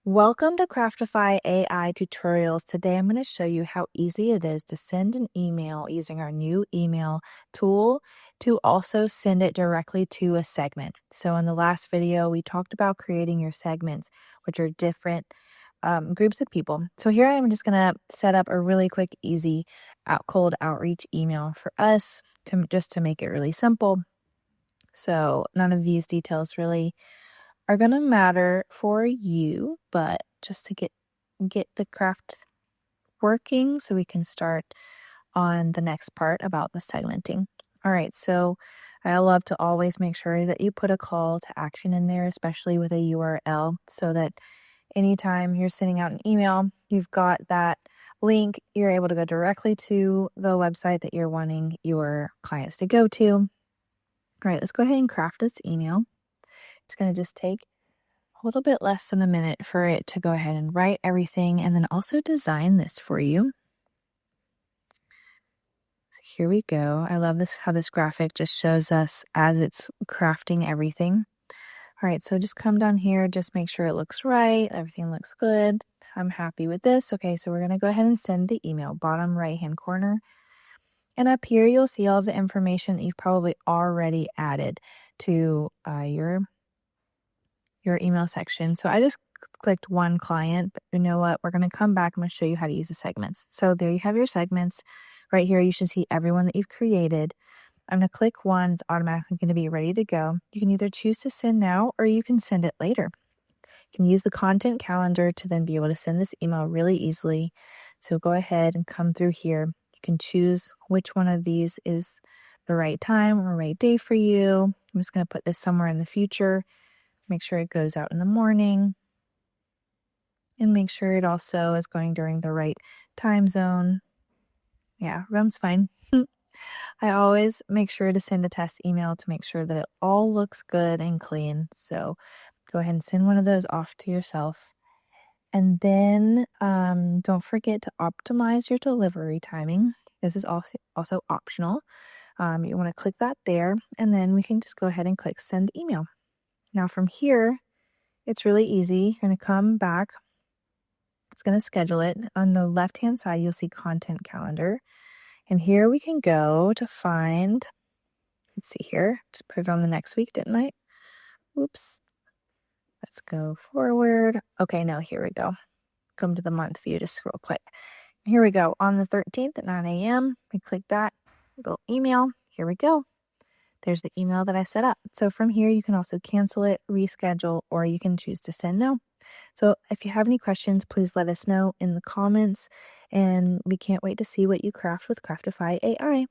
Welcome to Craftify AI tutorials. Today I'm going to show you how easy it is to send an email using our new email tool to also send it directly to a segment. So in the last video, we talked about creating your segments, which are different groups of people. So here I'm just going to set up a really quick, easy cold outreach email for us just to make it really simple. So none of these details really are going to matter for you, but just to get the craft working so we can start on the next part about the segmenting. All right, so I love to always make sure that you put a call to action in there, especially with a URL, so that anytime you're sending out an email, you've got that link, you're able to go directly to the website that you're wanting your clients to go to. All right, let's go ahead and craft this email. It's going to just take a little bit less than a minute for it to go ahead and write everything and then also design this for you. Here we go. I love this, how this graphic just shows us as it's crafting everything. All right, so just come down here, just make sure it looks right, everything looks good. I'm happy with this. Okay, so we're going to go ahead and send the email, bottom right-hand corner. And up here, you'll see all of the information that you've probably already added to your email section. So I just clicked one client, but you know what? We're going to come back. I'm going to show you how to use the segments. So there you have your segments. Right here, you should see everyone that you've created. I'm going to click one. It's automatically going to be ready to go. You can either choose to send now or you can send it later. You can use the content calendar to then be able to send this email really easily. So go ahead and come through here. You can choose which one of these is the right time or right day for you. I'm just going to put this somewhere in the future. Make sure it goes out in the morning. And make sure it also is going during the right time zone. Yeah, REM's fine. I always make sure to send a test email to make sure that it all looks good and clean. So go ahead and send one of those off to yourself. And then don't forget to optimize your delivery timing. This is also optional. You want to click that there, and then we can just go ahead and click send email. Now from here, it's really easy. You're going to come back. It's going to schedule it. On the left-hand side, you'll see content calendar. And here we can go to find, let's see here, just put it on the next week, didn't I? Oops. Let's go forward. Okay, no, here we go. Come to the month view just real quick. Here we go. On the 13th at 9 a.m., we click that little email. Here we go. There's the email that I set up. So from here, you can also cancel it, reschedule, or you can choose to send no. So if you have any questions, please let us know in the comments, and we can't wait to see what you craft with Craftify AI.